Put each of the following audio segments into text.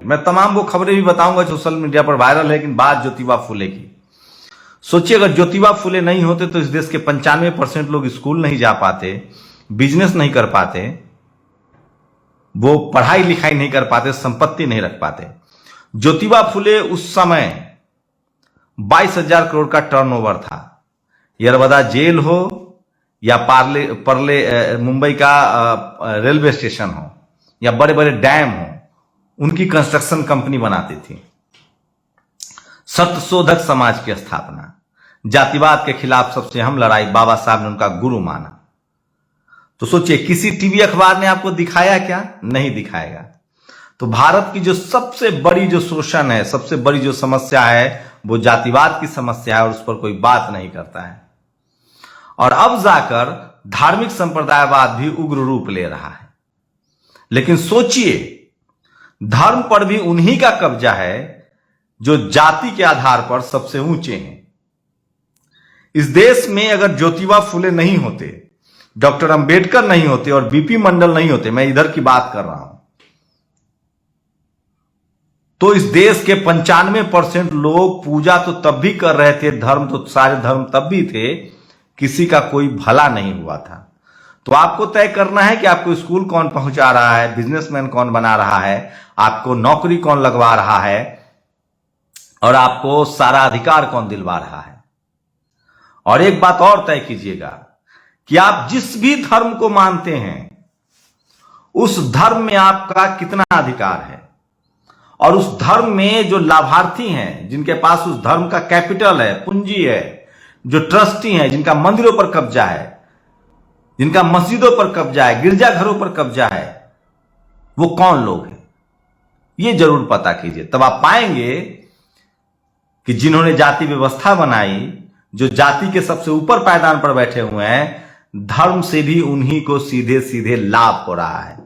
मैं तमाम वो खबरें भी बताऊंगा सोशल मीडिया पर वायरल है, लेकिन बात ज्योतिबा फुले की। सोचिए अगर ज्योतिबा फुले नहीं होते तो इस देश के 95% लोग स्कूल नहीं जा पाते, बिजनेस नहीं कर पाते, वो पढ़ाई लिखाई नहीं कर पाते, संपत्ति नहीं रख पाते। ज्योतिबा फुले उस समय 22,000 करोड़ का टर्नओवर था। यरवदा जेल हो या परले मुंबई का रेलवे स्टेशन हो या बड़े बड़े डैम हो, उनकी कंस्ट्रक्शन कंपनी बनाती थी। सत्यशोधक समाज की स्थापना, जातिवाद के खिलाफ सबसे अहम लड़ाई, बाबा साहब ने उनका गुरु माना। तो सोचिए किसी टीवी अखबार ने आपको दिखाया क्या? नहीं दिखाएगा। तो भारत की जो सबसे बड़ी जो शोषण है, सबसे बड़ी जो समस्या है, वो जातिवाद की समस्या है और उस पर कोई बात नहीं करता है। और अब जाकर धार्मिक संप्रदायवाद भी उग्र रूप ले रहा है। लेकिन सोचिए धर्म पर भी उन्हीं का कब्जा है जो जाति के आधार पर सबसे ऊंचे हैं। इस देश में अगर ज्योतिबा फुले नहीं होते, डॉक्टर अंबेडकर नहीं होते और बीपी मंडल नहीं होते, मैं इधर की बात कर रहा हूं, तो इस देश के 95% लोग पूजा तो तब भी कर रहे थे, धर्म तो सारे धर्म तब भी थे, किसी का कोई भला नहीं हुआ था। तो आपको तय करना है कि आपको स्कूल कौन पहुंचा रहा है, बिजनेसमैन कौन बना रहा है, आपको नौकरी कौन लगवा रहा है और आपको सारा अधिकार कौन दिलवा रहा है। और एक बात और तय कीजिएगा कि आप जिस भी धर्म को मानते हैं उस धर्म में आपका कितना अधिकार है, और उस धर्म में जो लाभार्थी हैं, जिनके पास उस धर्म का कैपिटल है, पूंजी है, जो ट्रस्टी हैं, जिनका मंदिरों पर कब्जा है, जिनका मस्जिदों पर कब्जा है, गिरजाघरों पर कब्जा है, वो कौन लोग हैं, ये जरूर पता कीजिए। तब आप पाएंगे कि जिन्होंने जाति व्यवस्था बनाई, जो जाति के सबसे ऊपर पायदान पर बैठे हुए हैं, धर्म से भी उन्हीं को सीधे सीधे लाभ हो रहा है।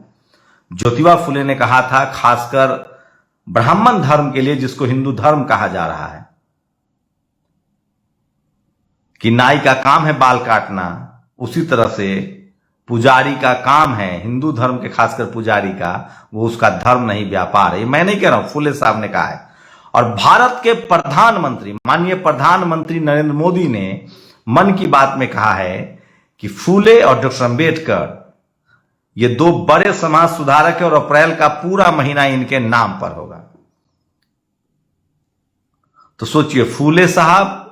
ज्योतिबा फुले ने कहा था, खासकर ब्राह्मण धर्म के लिए, जिसको हिंदू धर्म कहा जा रहा है, कि नाई का काम है बाल काटना, उसी तरह से पुजारी का काम है, हिंदू धर्म के खासकर पुजारी का, वो उसका धर्म नहीं व्यापार है। मैं नहीं कह रहा हूं, फुले साहब ने कहा है। और भारत के प्रधानमंत्री, माननीय प्रधानमंत्री नरेंद्र मोदी ने मन की बात में कहा है कि फुले और डॉक्टर अंबेडकर ये दो बड़े समाज सुधारक है और अप्रैल का पूरा महीना इनके नाम पर होगा। तो सोचिए फुले साहब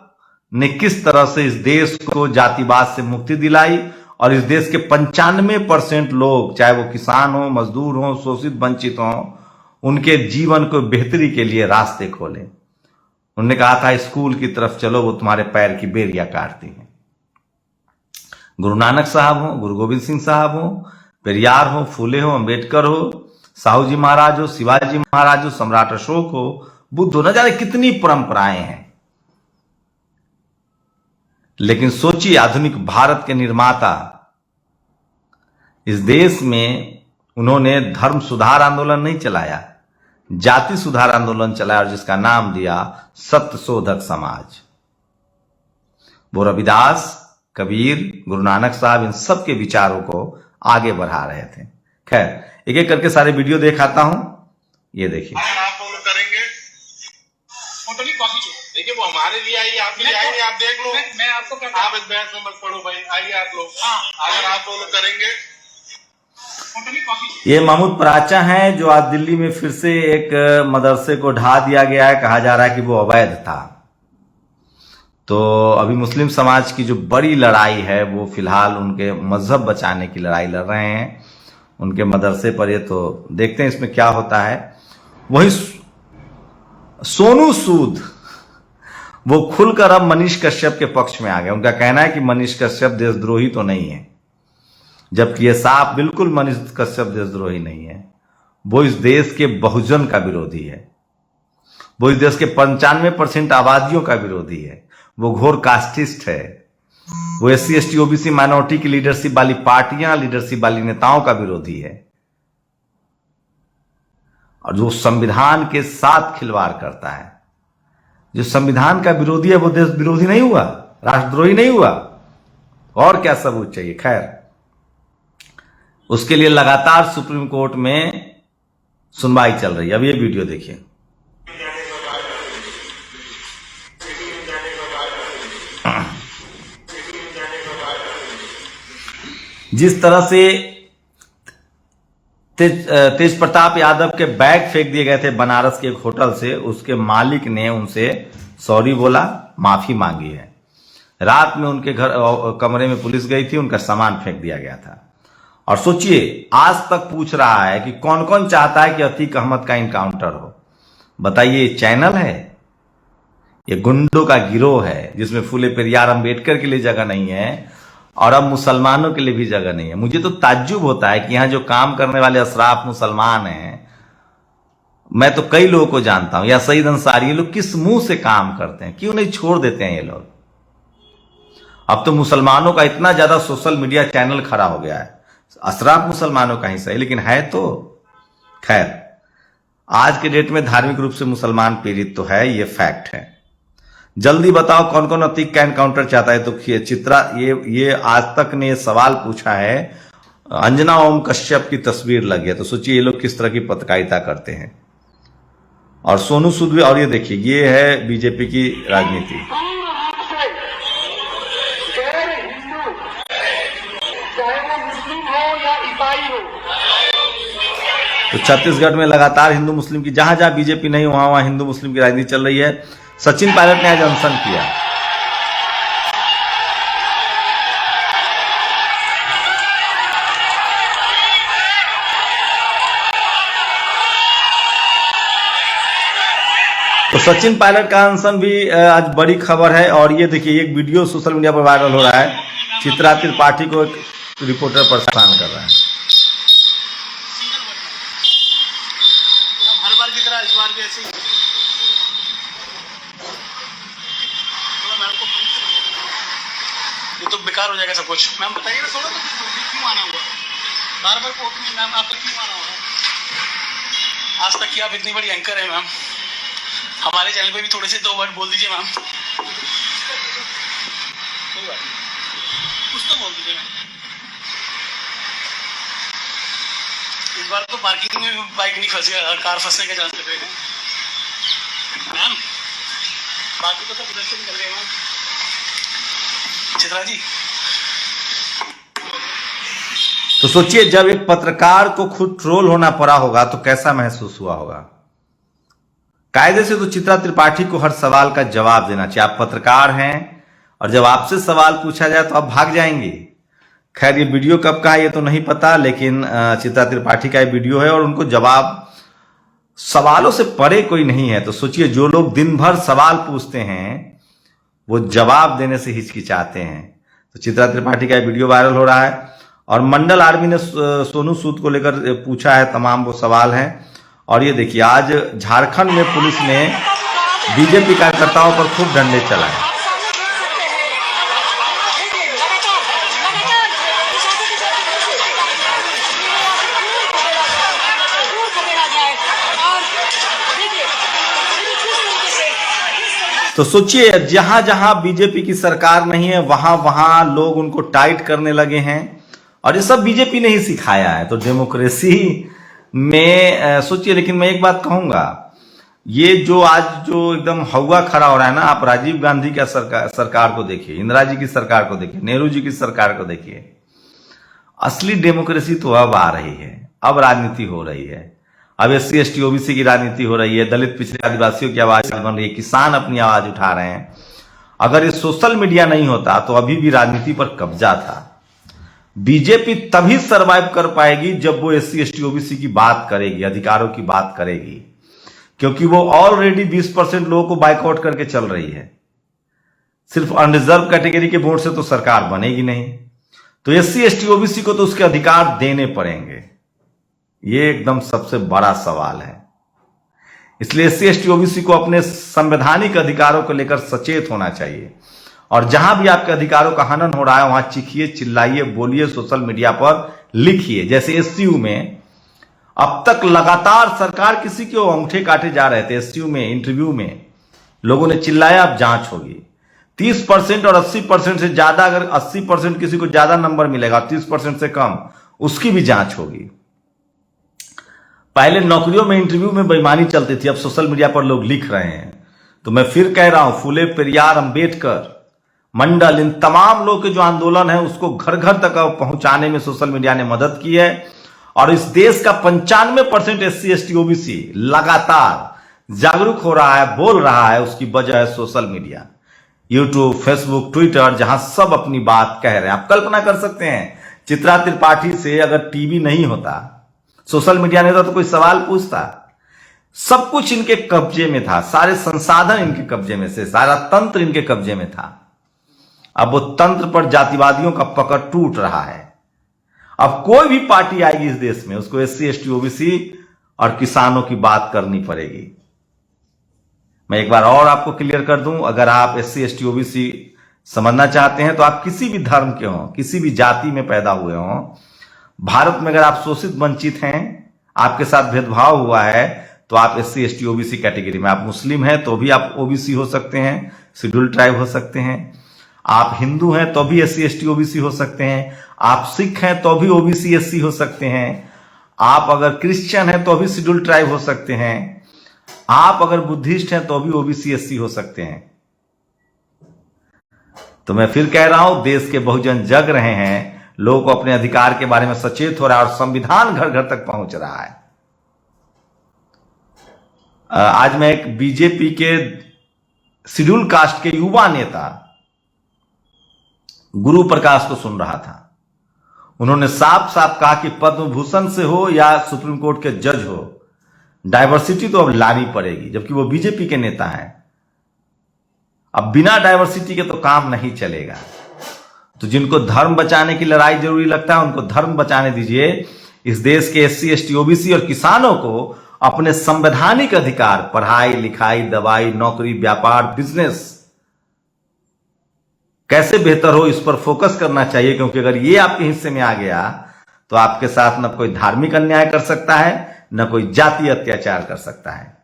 ने किस तरह से इस देश को जातिवाद से मुक्ति दिलाई और इस देश के 95% लोग, चाहे वो किसान हो, मजदूर हो, शोषित वंचित हो, उनके जीवन को बेहतरी के लिए रास्ते खोले। उन्होंने कहा था स्कूल की तरफ चलो, वो तुम्हारे पैर की बेरिया काटती हैं। गुरु नानक साहब हो, गुरु गोविंद सिंह साहब हो, पेरियार हो, फुले हो, अंबेडकर हो, साहू जी महाराज हो, शिवाजी महाराज हो, सम्राट अशोक हो, बुद्ध हो, न जाने कितनी परंपराएं हैं। लेकिन सोचिए आधुनिक भारत के निर्माता इस देश में उन्होंने धर्म सुधार आंदोलन नहीं चलाया, जाति सुधार आंदोलन चलाया, और जिसका नाम दिया सत्यशोधक समाज। वो रविदास, कबीर, गुरु नानक साहब, इन सब के विचारों को आगे बढ़ा रहे थे। खैर एक एक करके सारे वीडियो दिखाता हूं, ये देखिए। आप फॉलो करेंगे, देखिए वो हमारे लिए आई, आपके लिए आई, आप देख लो। मैं आपको आप इस बहस में मत पढ़ो भाई, आइए आप लोग। अगर आप फॉलो करेंगे। ये महमूद पराचा हैं जो आज दिल्ली में फिर से एक मदरसे को ढा दिया गया है, कहा जा रहा है कि वो अवैध था। तो अभी मुस्लिम समाज की जो बड़ी लड़ाई है वो फिलहाल उनके मजहब बचाने की लड़ाई लड़ रहे हैं, उनके मदरसे पर। ये तो देखते हैं इसमें क्या होता है। वही सोनू सूद वो खुलकर अब मनीष कश्यप के पक्ष में आ गए। उनका कहना है कि मनीष कश्यप देशद्रोही तो नहीं है, जबकि ये साफ बिल्कुल मनीष कश्यप देशद्रोही नहीं है। वो इस देश के बहुजन का विरोधी है, वो इस देश के 95% आबादियों का विरोधी है, वो घोर कास्टिस्ट है, वो SC ST OBC माइनॉरिटी की लीडरशिप वाली पार्टियां, लीडरशिप वाली नेताओं का विरोधी है, और जो संविधान के साथ खिलवाड़ करता है। जो संविधान का विरोधी है वो देश विरोधी नहीं हुआ, राष्ट्रद्रोही नहीं हुआ, और क्या सबूत चाहिए। खैर उसके लिए लगातार सुप्रीम कोर्ट में सुनवाई चल रही है। अब ये वीडियो देखिए। जिस तरह से तेज प्रताप यादव के बैग फेंक दिए गए थे बनारस के एक होटल से, उसके मालिक ने उनसे सॉरी बोला, माफी मांगी है। रात में उनके घर कमरे में पुलिस गई थी, उनका सामान फेंक दिया गया था। और सोचिए, आज तक पूछ रहा है कि कौन कौन चाहता है कि अतीक अहमद का इनकाउंटर हो। बताइए, चैनल है, ये गुंडों का गिरोह है जिसमें फूले पेरियार अंबेडकर के लिए जगह नहीं है और अब मुसलमानों के लिए भी जगह नहीं है। मुझे तो ताज्जुब होता है कि यहां जो काम करने वाले अशराफ मुसलमान हैं, मैं तो कई लोगों को जानता हूं, या सईद अंसारी, ये लोग किस मुंह से काम करते हैं, क्यों नहीं छोड़ देते हैं ये लोग। अब तो मुसलमानों का इतना ज्यादा सोशल मीडिया चैनल खड़ा हो गया है, अशराफ मुसलमानों का हिस्सा है, लेकिन है तो खैर, आज के डेट में धार्मिक रूप से मुसलमान पीड़ित तो है, ये फैक्ट है। जल्दी बताओ कौन कौन अतीक का एनकाउंटर चाहता है। तो चित्रा, ये आज तक ने सवाल पूछा है। अंजना ओम कश्यप की तस्वीर लगी है, तो सोचिए ये लोग किस तरह की पत्रकारिता करते हैं। और सोनू सूद भी, और ये देखिए, ये है बीजेपी की राजनीति। तो छत्तीसगढ़ में लगातार हिंदू मुस्लिम की, जहां जहां बीजेपी नहीं वहां वहां हिंदू मुस्लिम की राजनीति चल रही है। सचिन पायलट ने आज अनशन किया। तो सचिन पायलट का अनशन भी आज बड़ी खबर है। और ये देखिए, एक वीडियो सोशल मीडिया पर वायरल हो रहा है, चित्रा त्रिपाठी को एक रिपोर्टर परेशान कर रहा है। हर बार की तरह इस बार भी ऐसे ही ये तो बेकार हो जाएगा सब कुछ। मैम बताइए ना थोड़ा, तो क्यों आना हुआ बार बार कोर्ट में? मैम आपका क्यों आना हुआ? आज तक की आप इतनी बड़ी एंकर है मैम, हमारे चैनल पे भी थोड़े से 2 वर्ड बोल दीजिए मैम। कोई बात नहीं, कुछ तो बोल दीजिए मैम। इस बार तो पार्किंग में बाइक नहीं फंसी, कार फंसने के चांस लग रहे हैं मैम। बाकी तो सब उधर से निकल गए मैम। चित्रा जी, तो सोचिए, जब एक पत्रकार को खुद ट्रोल होना पड़ा होगा तो कैसा महसूस हुआ होगा। कायदे से तो चित्रा त्रिपाठी को हर सवाल का जवाब देना चाहिए। आप पत्रकार हैं और जब आपसे सवाल पूछा जाए तो आप भाग जाएंगे। खैर, ये वीडियो कब का है ये तो नहीं पता, लेकिन चित्रा त्रिपाठी का ये वीडियो है और उनको जवाब, सवालों से परे कोई नहीं है। तो सोचिए, जो लोग दिन भर सवाल पूछते हैं वो जवाब देने से हिचकिचाते हैं। तो चित्रा त्रिपाठी का वीडियो वायरल हो रहा है और मंडल आर्मी ने सोनू सूद को लेकर पूछा है, तमाम वो सवाल हैं। और ये देखिए, आज झारखंड में पुलिस ने बीजेपी कार्यकर्ताओं पर खूब डंडे चलाए। तो सोचिए, जहां जहां बीजेपी की सरकार नहीं है वहां वहां लोग उनको टाइट करने लगे हैं। और ये सब बीजेपी ने ही सिखाया है। तो डेमोक्रेसी में सोचिए, लेकिन मैं एक बात कहूंगा, ये जो आज जो एकदम हवा खड़ा हो रहा है ना, आप राजीव गांधी का सरकार को देखिए, इंदिरा जी की सरकार को देखिए, नेहरू जी की सरकार को देखिए। असली डेमोक्रेसी तो अब आ रही है, अब राजनीति हो रही है। अब SC ST OBC की राजनीति हो रही है, दलित पिछड़े आदिवासियों की आवाज बन रही है, किसान अपनी आवाज उठा रहे हैं। अगर ये सोशल मीडिया नहीं होता तो अभी भी राजनीति पर कब्जा था। बीजेपी तभी सरवाइव कर पाएगी जब वो SC ST OBC की बात करेगी, अधिकारों की बात करेगी, क्योंकि वो ऑलरेडी 20% लोगों को बाइकआउट करके चल रही है। सिर्फ अनरिजर्व कैटेगरी के वोट से तो सरकार बनेगी नहीं। तो SC ST OBC को तो उसके अधिकार देने पड़ेंगे। ये एकदम सबसे बड़ा सवाल है। इसलिए SC ST OBC को अपने संवैधानिक अधिकारों को लेकर सचेत होना चाहिए। और जहां भी आपके अधिकारों का हनन हो रहा है वहां चीखिए, चिल्लाइए, बोलिए, सोशल मीडिया पर लिखिए। जैसे SCU में अब तक लगातार सरकार किसी के अंगूठे काटे जा रहे थे। SCU में इंटरव्यू में लोगों ने चिल्लाया, अब जांच होगी। 30% और 80% से ज्यादा, अगर 80% किसी को ज्यादा नंबर मिलेगा, 30% से कम, उसकी भी जांच होगी। पहले नौकरियों में इंटरव्यू में बेईमानी चलती थी, अब सोशल मीडिया पर लोग लिख रहे हैं। तो मैं फिर कह रहा हूं, फुले पेरियार, अंबेडकर, मंडल, इन तमाम लोग के जो आंदोलन है उसको घर घर तक पहुंचाने में सोशल मीडिया ने मदद की है। और इस देश का 95% SC ST OBC लगातार जागरूक हो रहा है, बोल रहा है। उसकी वजह है social media, YouTube, Facebook, Twitter, जहां सब अपनी बात कह रहे हैं। आप कल्पना कर सकते हैं, चित्रा त्रिपाठी से अगर टीवी नहीं होता, सोशल मीडिया नहीं होता, तो कोई सवाल पूछता? सब कुछ इनके कब्जे में था, सारे संसाधन इनके कब्जे में से, सारा तंत्र इनके कब्जे में था। अब वो तंत्र पर जातिवादियों का पकड़ टूट रहा है। अब कोई भी पार्टी आएगी इस देश में, उसको SC ST OBC और किसानों की बात करनी पड़ेगी। मैं एक बार और आपको क्लियर कर दूं, अगर आप SC ST OBC समझना चाहते हैं तो आप किसी भी धर्म के हों, किसी भी जाति में पैदा हुए हों, भारत में अगर आप शोषित वंचित हैं, आपके साथ भेदभाव हुआ है, तो आप SC ST OBC कैटेगरी में। आप मुस्लिम हैं तो भी आप OBC हो सकते हैं, शेड्यूल ट्राइब हो सकते हैं। आप हिंदू हैं तो भी SC ST OBC हो सकते हैं। आप सिख हैं तो भी OBC SC हो सकते हैं। आप अगर क्रिश्चियन हैं तो भी शेड्यूल ट्राइब हो सकते हैं। आप अगर बुद्धिस्ट हैं तो भी OBC SC हो सकते हैं। तो मैं फिर कह रहा हूं, देश के बहुजन जग रहे हैं, लोगों को अपने अधिकार के बारे में सचेत हो रहा है और संविधान घर घर तक पहुंच रहा है। आज मैं एक बीजेपी के शेड्यूल कास्ट के युवा नेता गुरु प्रकाश को सुन रहा था। उन्होंने साफ साफ कहा कि पद्म भूषण से हो या सुप्रीम कोर्ट के जज हो, डाइवर्सिटी तो अब लानी पड़ेगी, जबकि वो बीजेपी के नेता हैं। अब बिना डाइवर्सिटी के तो काम नहीं चलेगा। तो जिनको धर्म बचाने की लड़ाई जरूरी लगता है, उनको धर्म बचाने दीजिए। इस देश के SC ST OBC और किसानों को अपने संवैधानिक अधिकार, पढ़ाई लिखाई, दवाई, नौकरी, व्यापार, बिजनेस कैसे बेहतर हो, इस पर फोकस करना चाहिए। क्योंकि अगर ये आपके हिस्से में आ गया तो आपके साथ न कोई धार्मिक अन्याय कर सकता है, न कोई जातीय अत्याचार कर सकता है।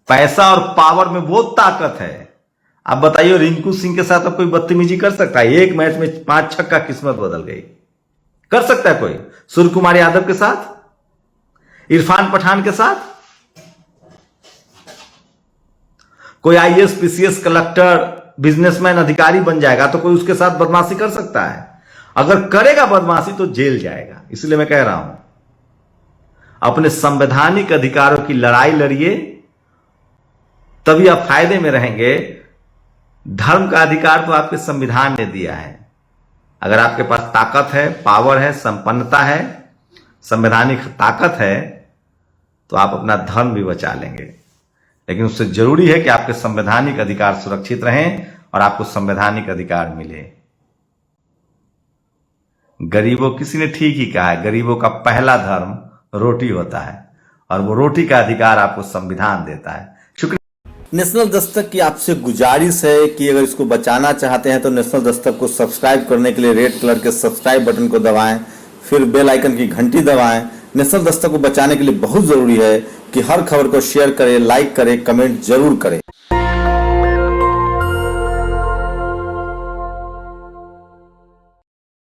पैसा और पावर में वो ताकत है। आप बताइए, रिंकू सिंह के साथ अब कोई बदतमीजी कर सकता है? एक मैच में 5 छक्का, किस्मत बदल गई। कर सकता है कोई? सूर्य कुमार यादव के साथ, इरफान पठान के साथ? कोई IAS PCS कलेक्टर, बिजनेसमैन, अधिकारी बन जाएगा तो कोई उसके साथ बदमाशी कर सकता है? अगर करेगा बदमाशी तो जेल जाएगा। इसलिए मैं कह रहा हूं, अपने संवैधानिक अधिकारों की लड़ाई लड़िए, तभी आप फायदे में रहेंगे। धर्म का अधिकार तो आपके संविधान ने दिया है। अगर आपके पास ताकत है, पावर है, संपन्नता है, संवैधानिक ताकत है, तो आप अपना धर्म भी बचा लेंगे। लेकिन उससे जरूरी है कि आपके संवैधानिक अधिकार सुरक्षित रहें और आपको संवैधानिक अधिकार मिले। गरीबों, किसी ने ठीक ही कहा है, गरीबों का पहला धर्म रोटी होता है और वो रोटी का अधिकार आपको संविधान देता है। शुक्रिया। नेशनल दस्तक की आपसे गुजारिश है कि अगर इसको बचाना चाहते हैं तो नेशनल दस्तक को सब्सक्राइब करने के लिए रेड कलर के सब्सक्राइब बटन को दबाएं, फिर बेल आइकन की घंटी दबाएं। नेशनल दस्तक को बचाने के लिए बहुत जरूरी है कि हर खबर को शेयर करें, लाइक करें, कमेंट जरूर करें।